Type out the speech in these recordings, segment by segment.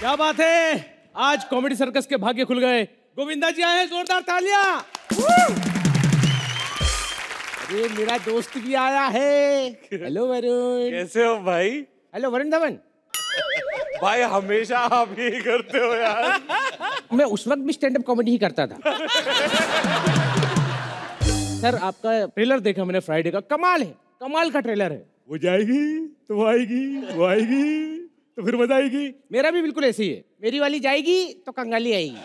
क्या बात है, आज कॉमेडी सर्कस के भाग्य खुल गए। गोविंदा जी आए हैं, जोरदार तालियां। अरे मेरा दोस्त भी आया है। हेलो वरुण। कैसे हो भाई? हेलो वरुण धवन। भाई हमेशा आप यही करते हो यार। मैं उस वक्त भी स्टैंड अप कॉमेडी ही करता था। सर आपका ट्रेलर देखा मैंने फ्राइडे का, कमाल है, कमाल का ट्रेलर है। वो जाएगी तो आएगी, वो आएगी तो फिर मजा आएगी। मेरा भी बिल्कुल ऐसे ही है, मेरी वाली जाएगी तो कंगाली आएगी,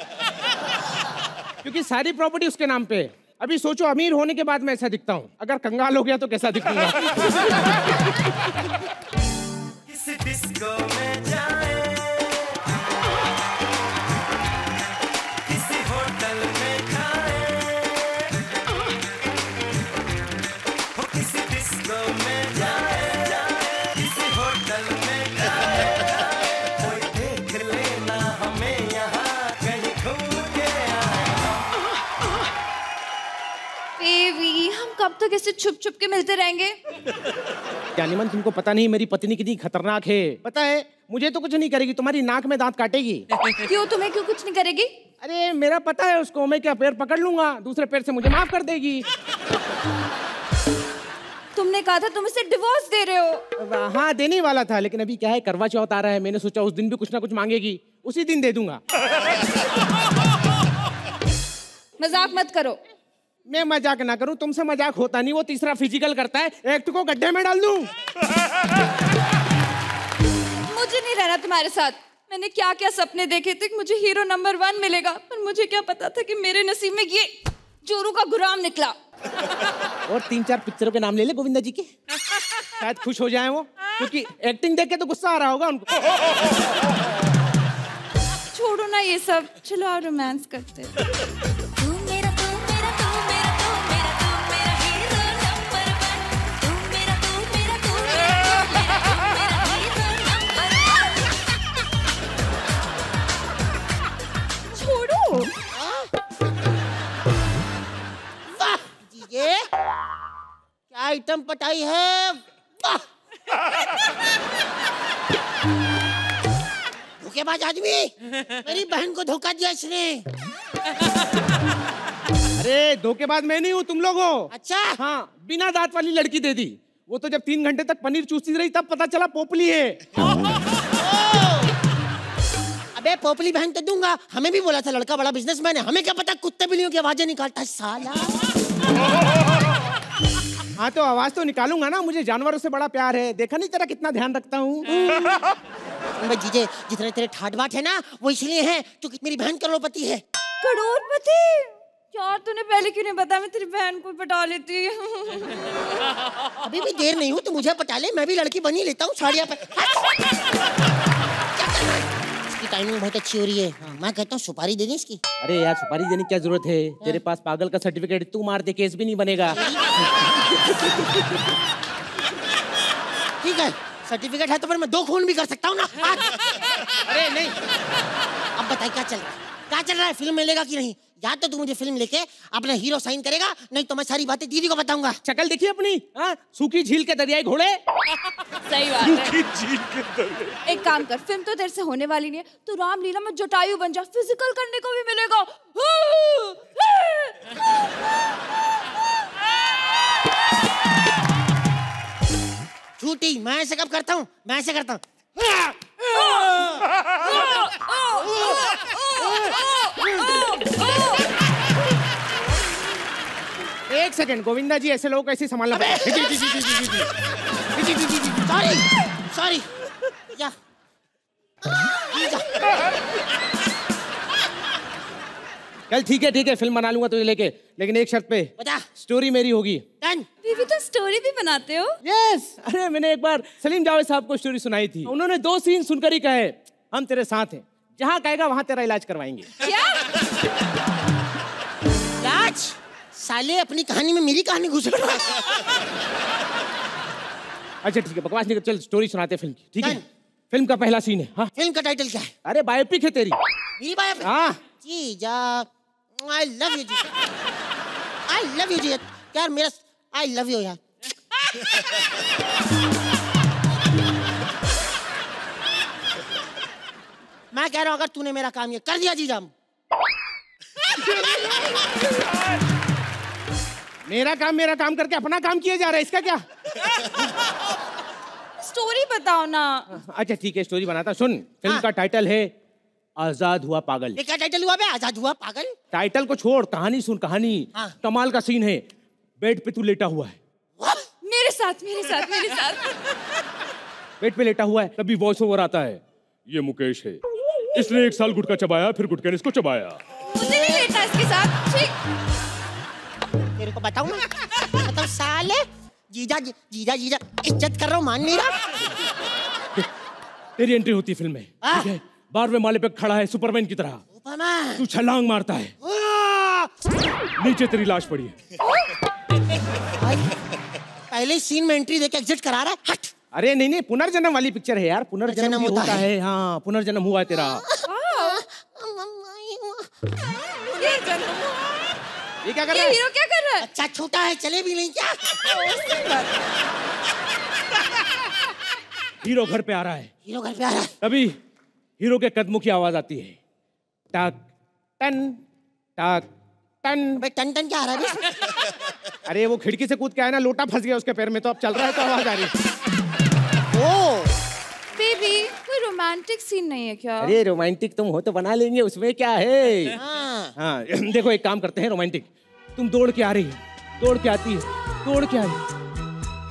क्योंकि सारी प्रॉपर्टी उसके नाम पे है। अभी सोचो अमीर होने के बाद मैं ऐसा दिखता हूँ, अगर कंगाल हो गया तो कैसा दिखूंगा। किसी डिस्को में जाए, किसी होटल में खाए, किसी डिस्को में जाए, किसी होटल में खाए, कोई देख लेना हमें यहाँ कहीं घूम के बेबी, हम कब तक ऐसे छुप छुप के मिलते रहेंगे? जानिमन तुमको पता नहीं मेरी पत्नी कितनी खतरनाक है। पता है मुझे तो कुछ नहीं करेगी, तुम्हारी नाक में दांत काटेगी। क्यों, तुम्हें क्यों कुछ नहीं करेगी? अरे मेरा पता है उसको, मैं क्या पैर पकड़ लूंगा, दूसरे पैर से मुझे माफ कर देगी। तुमने कहा था तुम इसे डिवोर्स दे रहे हो। हाँ देने ही वाला था, लेकिन अभी क्या है करवा चौथ आ रहा है, मैंने सोचा उस दिन भी कुछ ना कुछ मांगेगी, उसी दिन दे दूंगा। मजाक मत करो। मैं मजाक ना करूं, तुमसे मजाक होता नहीं, वो तीसरा फिजिकल करता है, एक्ट को गड्ढे में डाल दूं। मुझे नहीं रहना तुम्हारे साथ। मैंने क्या क्या सपने देखे थे कि मुझे हीरो नंबर 1 मिलेगा, पर मुझे क्या पता था कि मेरे नसीब में ये जोरू का गुलाम निकला। और 3-4 पिक्चरों के नाम ले ले गोविंदा जी के, शायद खुश हो जाए वो, क्योंकि एक्टिंग देख के तो गुस्सा आ रहा होगा उनको। छोड़ो ना ये सब, चलो आओ रोमांस करते हैं। ये क्या आइटम पटाई है, वाह! धोखेबाज आदमी, मेरी बहन को धोखा दिया इसने। अरे धोखेबाज मैं नहीं हूँ, तुम लोग हो। अच्छा हाँ, बिना दांत वाली लड़की दे दी, वो तो जब 3 घंटे तक पनीर चूसती रही तब पता चला पोपली है। अबे पोपली बहन तो दूंगा, हमें भी बोला था लड़का बड़ा बिजनेसमैन है, हमें क्या पता कुत्ते बिल्लियों की आवाजें निकालता है साला। हाँ तो आवाज तो निकालूंगा ना, मुझे जानवरों से बड़ा प्यार है, देखा नहीं तेरा कितना ध्यान रखता हूँ। जीजे जितने तेरे ठाट बाट है ना वो इसलिए है क्योंकि मेरी बहन करोड़पति है। करोड़पति? यार तूने पहले क्यों नहीं बताया, मैं तेरी बहन को पटा लेती। अभी भी देर नहीं हुई तो मुझे पटा ले, मैं भी लड़की बनी लेता हूँ साड़ियाँ पे। इसकी टाइमिंग बहुत अच्छी हो रही है, मैं कहता हूँ सुपारी दे दे इसकी। अरे यार सुपारी देने की क्या जरूरत है, तेरे पास पागल का सर्टिफिकेट, तू मार दे केस भी नहीं बनेगा। ठीक है सर्टिफिकेट है तो फिर मैं 2 खून भी कर सकता हूँ ना। अरे नहीं, अब बताइए क्या चल रहा है, क्या चल रहा है, फिल्म मिलेगा कि नहीं? या तो तू मुझे फिल्म लेके अपना हीरो साइन करेगा, नहीं तो मैं सारी बातें दीदी को बताऊंगा। शक्ल देखिए अपनी, हाँ सूखी झील के दरियाई घोड़े। सही बात है। सूखी झील के दरियाई। एक काम कर, फिल्म तो तेरे से होने वाली नहीं है, तू रामलीला में जटायु बन जा, फिजिकल करने को भी मिलेगा। झूठी, मैं ऐसे कब करता हूँ, मैं ऐसे करता हूँ। एक सेकंड गोविंदा जी, ऐसे लोगों को ऐसे संभालना पड़ेगा। सॉरी सॉरी, जा चल ठीक है फिल्म बना लूंगा तुझे लेके, लेकिन एक शर्त पे, बता। स्टोरी मेरी होगी। डन। बीबी तुम स्टोरी भी बनाते हो? यस, अरे मैंने एक बार सलीम जावेद साहब को स्टोरी सुनाई थी, उन्होंने 2 सीन सुनकर ही कहे हम तेरे साथ हैं, जहाँ कहेगा वहाँ तेरा इलाज करवाएंगे। क्या? राज साले अपनी कहानी में मेरी कहानी घुस रहा है। अच्छा ठीक है बकवास नहीं कर, चल स्टोरी सुनाते फिल्म की, ठीक है? फिल्म का पहला सीन है। हाँ फिल्म का टाइटल क्या है? अरे बायोपिक है तेरी। मेरी बायोपिक? हाँ जी जा, आई लव यू जी, आई लव यू जी यार, मेरा आई लव यू यार। मैं कह रहा हूँ अगर तूने मेरा काम ये कर दिया जीजा, मेरा काम करके अपना काम किए जा रहा है, इसका क्या? स्टोरी बताओ ना। अच्छा ठीक है, स्टोरी बनाता। सुन, फिल्म हाँ। का टाइटल है आजाद हुआ पागल। ये क्या टाइटल हुआ बे? आजाद हुआ पागल? टाइटल को छोड़, कहानी सुन, कहानी हाँ। कमाल का सीन है। बेड पे तू लेटा हुआ है, मेरे साथ। बेड पे लेटा हुआ है, तभी वॉइस ओवर आता है, ये मुकेश है, इसने 1 साल गुटखा चबाया, फिर गुटखे ने इसको चबाया। मुझे नहीं लेटा इसके साथ। ठीक। तेरे को बताऊं मैं? बताओ साले, जीजा इज्जत कर रहा हूँ, मान नहीं रहा। तेरी एंट्री होती है फिल्म में, ठीक है? 12वें माले पे खड़ा है सुपरमैन की तरह, सुपरमैन। तू छलांग मारता है, नीचे तेरी लाश पड़ी है। भाई, पहले सीन में एंट्री देके एग्जिट करा रहा है। हट। अरे नहीं, पुनर्जन्म वाली पिक्चर है यार, पुनर्जन्म भी होता है। हाँ, पुनर्जन्म हुआ है तेरा। ये क्या कर रहा है? हीरो क्या कर रहा है? अच्छा छोटा है, चले भी नहीं क्या? हीरो घर पे आ रहा है, हीरो घर पे आ रहा है। तभी हीरो के कदमों की आवाज आती है, टक टन टक टन। भाई टन टन क्या आ रहा है? अरे वो खिड़की से कूद के आया ना, लोटा फंस गया उसके पैर में, तो अब चल रहा है तो आवाज आ रही है। ओ बेबी, कोई रोमांटिक सीन नहीं है क्या? अरे रोमांटिक तुम हो तो बना लेंगे, उसमें क्या है। हाँ। हाँ देखो, एक काम करते हैं रोमांटिक। तुम दौड़ के आ रही है, दौड़ के आती है, दौड़ के आ रही है,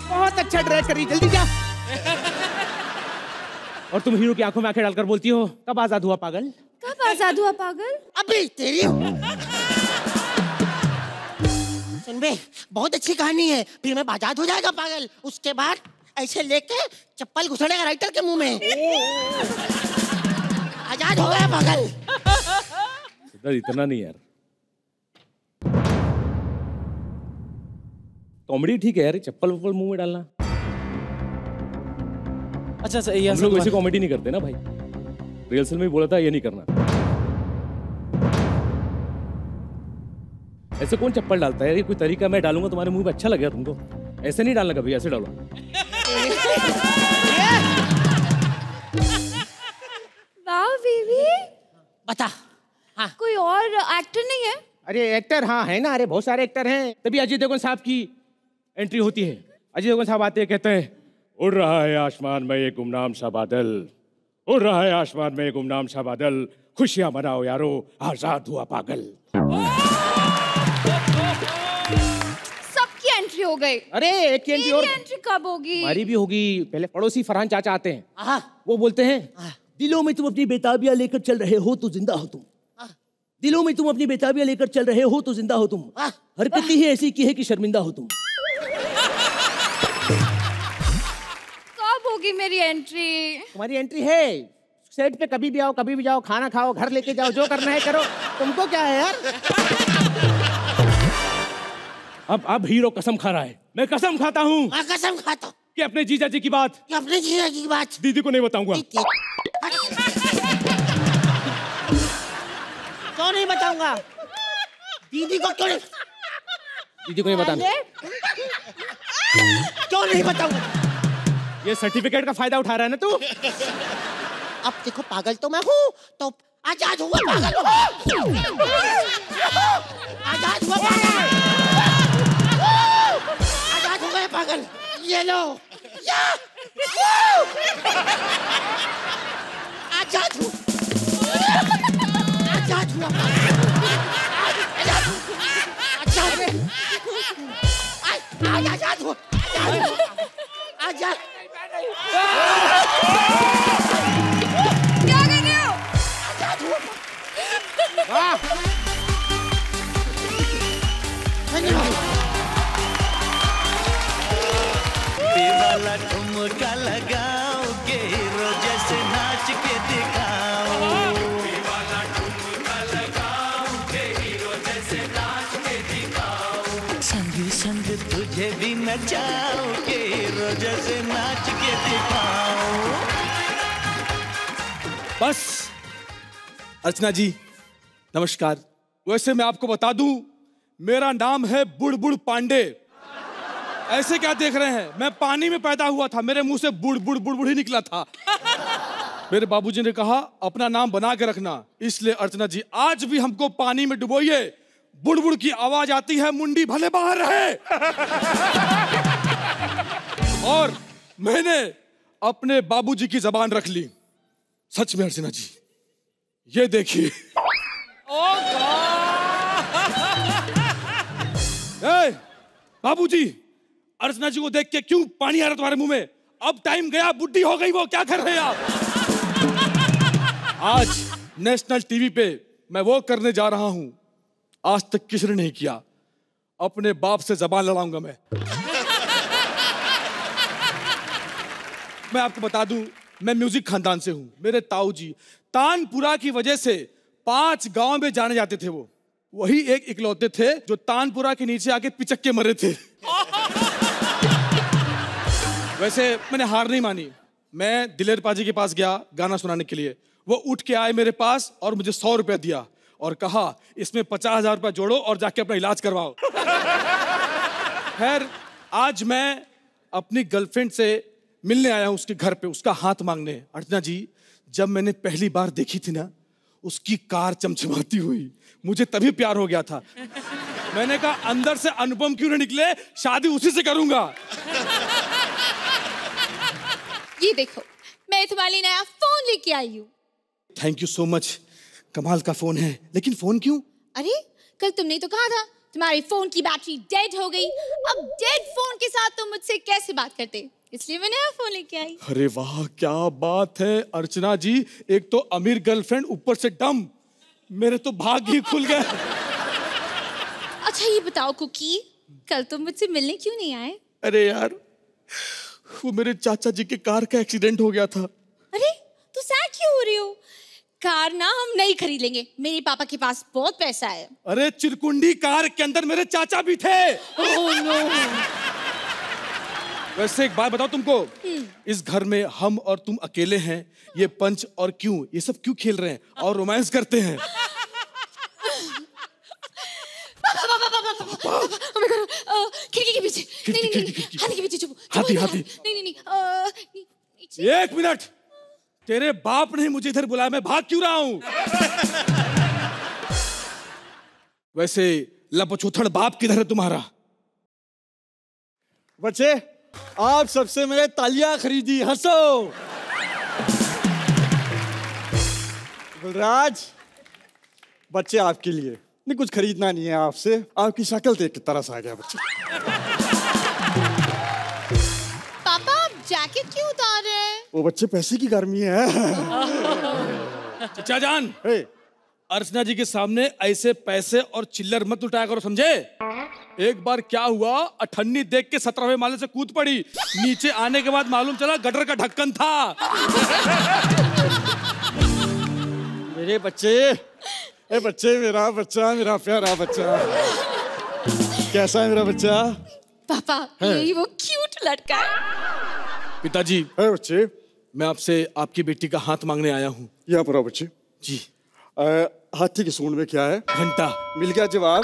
बहुत अच्छा ड्राइव कर रही, जल्दी जा। और तुम हीरो की आंखों में आंखें डालकर बोलती हो, कब आजाद हुआ पागल? कब आजाद हुआ पागल? अभी तेरी सुन बे, बहुत अच्छी कहानी है। फिर मैं आजाद हो जाएगा पागल, उसके बाद ऐसे लेके चप्पल घुसड़ेगा राइटर के मुंह में। आजाद हो गया पागल। इतना नहीं यार, कॉमेडी ठीक है यार, चप्पल वप्पल मुंह में डालना। अच्छा हम लोग वैसे कॉमेडी नहीं करते ना भाई, रिहर्सल में भी बोला था ये नहीं करना। ऐसे कौन चप्पल डालता है? ये कोई तरीका मैं डालूंगा तुम्हारे मुंह में, अच्छा लगेगा तुमको? ऐसे नहीं डालना कभी, ऐसे डालो। वाह बेबी, बता। हाँ। कोई और एक्टर नहीं है? अरे एक्टर हाँ है ना, अरे बहुत सारे एक्टर हैं। तभी अजय देवगन साहब की एंट्री होती है। अजय देवगन साहब आते हैं, कहते हैं, उड़ रहा है आसमान में एक गुमनाम सा बादल, उड़ रहा है आसमान में एक गुमनाम सा बादल, खुशियां मनाओ यारो, आजाद हुआ पागल। सबकी एंट्री हो गई। अरे एक की एंट्री और, मेरी एंट्री कब होगी? हमारी भी होगी। पहले पड़ोसी फरहान चाचा आते हैं, हाँ। वो बोलते हैं, दिलों में तुम अपनी बेताबियां लेकर चल रहे हो तो जिंदा हो तुम, दिलों में तुम अपनी बेताबियां लेकर चल रहे हो तो जिंदा हो तुम, हरकतें ही ऐसी की है कि शर्मिंदा हो तुम। कब होगी मेरी एंट्री? तुम्हारी एंट्री है, सेट पे कभी भी आओ, कभी भी जाओ, खाना खाओ, घर लेके जाओ, जो करना है करो, तुमको क्या है यार। अब हीरो कसम खा रहा है, मैं कसम खाता हूँ कसम खाता हूँ कि अपने जीजा जी की बात, कि अपने जीजा की बात दीदी को नहीं बताऊंगा। क्यों नहीं बताऊंगा? दीदी को क्यों नहीं? दीदी को नहीं बताना। क्यों नहीं बताऊंगा? ये सर्टिफिकेट का फायदा उठा रहा है ना तू। अब देखो पागल तो मैं हूँ, तो आजाद हुआ पागल हूँ। आजाद हुआ पागल, आजाद हो गए पागल। ये लो, आजाद हूँ, आजाद हुआ आजाद हुआ, आजाद। क्या कर रहे हो? वाह, धन्यवाद। वाला ठुमका लगाओ के हीरो जैसे नाच के दिखाओ, वाला ठुमका लगाओ के हीरो जैसे नाच के दिखाओ, संग संग तुझे भी नचाओ के हीरो जैसे नाच के दिखाओ। बस अर्चना जी नमस्कार। वैसे मैं आपको बता दूं, मेरा नाम है बुड़बुड़ पांडे। ऐसे क्या देख रहे हैं, मैं पानी में पैदा हुआ था, मेरे मुंह से बुड़ बुड़ बुड़ बुड़ ही निकला था। मेरे बाबूजी ने कहा अपना नाम बना के रखना, इसलिए अर्चना जी आज भी हमको पानी में डुबोइए, बुड़बुड़ की आवाज आती है, मुंडी भले बाहर रहे। और मैंने अपने बाबूजी की जबान रख ली। सच में अर्चना जी, ये देखिए। बाबूजी, अर्चना जी को देख के क्यों पानी आ रहा तुम्हारे मुंह में? अब टाइम गया, बुढ़ी हो गई वो, क्या कर रहे हैं आप? आज नेशनल टीवी पे मैं वो करने जा रहा हूं आज तक किसी ने नहीं किया। अपने बाप से जबान लड़ाऊंगा मैं। मैं आपको बता दूं, मैं म्यूजिक खानदान से हूं। मेरे ताऊ जी तानपुरा की वजह से 5 गांव में जाने जाते थे। वो वही एक इकलौते थे जो तानपुरा के नीचे आके पिचक के मरे थे। वैसे मैंने हार नहीं मानी। मैं दिलेर पाजी के पास गया गाना सुनाने के लिए। वो उठ के आए मेरे पास और मुझे 100 रुपया दिया और कहा इसमें 50,000 रुपया जोड़ो और जाके अपना इलाज करवाओ। खैर, आज मैं अपनी गर्लफ्रेंड से मिलने आया हूं उसके घर पे, उसका हाथ मांगने। अर्चना जी, जब मैंने पहली बार देखी थी ना, उसकी कार चमचमाती हुई, मुझे तभी प्यार हो गया था। मैंने कहा अंदर से अनुपम क्यों नहीं निकले, शादी उसी से करूंगा। ये देखो, मैं तुम्हारे लिए नया फोन लेके आई हूँ। Thank you so much. कमाल का फोन है, लेकिन फोन क्यों? अरे कल तुमने तो कहा था तुम्हारे फोन की बैटरी डेड हो गई। अब डेड फोन के साथ तुम मुझसे कैसे बात करते, इसलिए मैं नया फोन लेके आई। अरे वाह, क्या बात है अर्चना जी, एक तो अमीर गर्लफ्रेंड, ऊपर से डम। मेरे तो भाग ही खुल गए। अच्छा ये बताओ कुकी, कल तुम मुझसे मिलने क्यों नहीं आए? अरे यार, वो मेरे चाचा जी के कार का एक्सीडेंट हो गया था। अरे तो सैड क्यों हो रही हो? कार ना हम नहीं खरीद लेंगे, मेरे पापा के पास बहुत पैसा है। अरे चिरकुंडी कार के अंदर मेरे चाचा भी थे। Oh no. वैसे एक बात बताओ तुमको, इस घर में हम और तुम अकेले हैं। ये पंच और क्यों, ये सब क्यों खेल रहे हैं और रोमांस करते हैं? खिड़की के पीछे। नहीं, हाथी के पीछे छुपो। हाथी। नहीं। एक मिनट, तेरे बाप ने मुझे इधर बुलाया, मैं भाग क्यों रहा हूं? वैसे लपछोथड़ बाप किधर है तुम्हारा? बच्चे, आप सबसे मैंने तालियां खरीदी, हंसो। गुलराज, बच्चे आपके लिए। नहीं, कुछ खरीदना नहीं है आपसे, आपकी शक्ल देख के तरस आ गया बच्चे। पापा आप जैकेट क्यों उतार रहे हैं? वो बच्चे पैसे की गर्मी है। चचा जान, अर्चना जी के सामने ऐसे पैसे और चिल्लर मत लुटाया करो, समझे? एक बार क्या हुआ, अठन्नी देख के 17वें माले से कूद पड़ी। नीचे आने के बाद मालूम चला गटर का ढक्कन था। मेरे बच्चे, ए बच्चे, मेरा बच्चा, मेरा प्यारा बच्चा, कैसा है मेरा बच्चा? पापा यही वो क्यूट लड़का है। पिताजी, बच्चे, मैं आपसे आपकी बेटी का हाथ मांगने आया हूँ। यहाँ पर आओ बच्चे जी। हाथी की सूंड में क्या है? घंटा। मिल गया जवाब।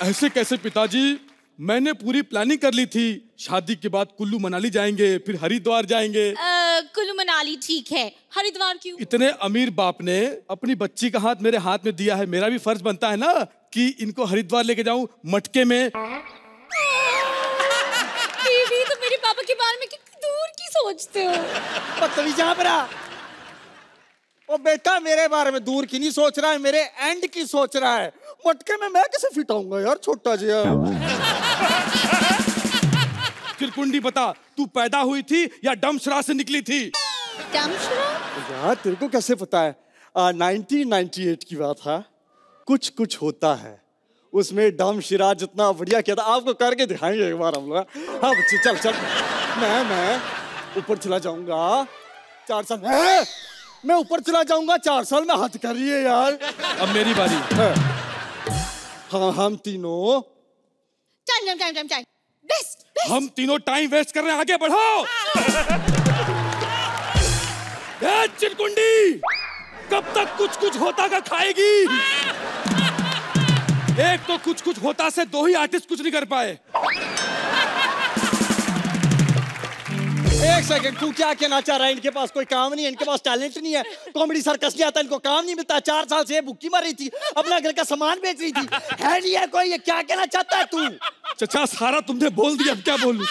ऐसे कैसे पिताजी, मैंने पूरी प्लानिंग कर ली थी। शादी के बाद कुल्लू मनाली जाएंगे, फिर हरिद्वार जाएंगे। कुल्लू मनाली ठीक है, हरिद्वार क्यों? इतने अमीर बाप ने अपनी बच्ची का हाथ मेरे हाथ में दिया है, मेरा भी फर्ज बनता है ना कि इनको हरिद्वार लेके जाऊं मटके में। बेबी, तो मेरे पापा के बारे में कितनी दूर की सोचते हो। बदतमीज, यहाँ पर आ। ओ बेटा, मेरे बारे में दूर की नहीं सोच रहा है, मेरे एंड की सोच रहा है। मटके में मैं कैसे फिट आऊंगा यार, छोटा जिया। चिरकुंडी बता, तू पैदा हुई थी या डमशरा से निकली थी? डमशरा? यार तेरे को कैसे पता है? 1998 की बात है। कुछ होता है, उसमें डमशरा जितना बढ़िया किया था, आपको करके दिखाएंगे एक बार हम लोग। हाँ बच्चे, चल। मैं ऊपर चला जाऊंगा 4 साल। मैं ऊपर चला जाऊंगा 4 साल में, हाथ कर रही है यार। अब मेरी बारी। हाँ, हम तीनों टाइम बेस्ट। हम तीनों टाइम वेस्ट कर रहे हैं, आगे बढ़ो। चिरकुंडी, कब तक कुछ होता का खाएगी? एक तो कुछ होता से 2 ही आर्टिस्ट कुछ नहीं कर पाए। एक सेकंड, तू क्या कहना चाह रहा है? इनके पास कोई काम नहीं है, इनके पास टैलेंट नहीं है, कॉमेडी सर्कस नहीं आता, इनको काम नहीं मिलता। 4 साल से भूखी मर रही थी, अपना घर का सामान बेच रही थी, है नहीं है कोई? ये क्या कहना चाहता है तू? चचा सारा तुमने बोल दिया, अब क्या बोलूं?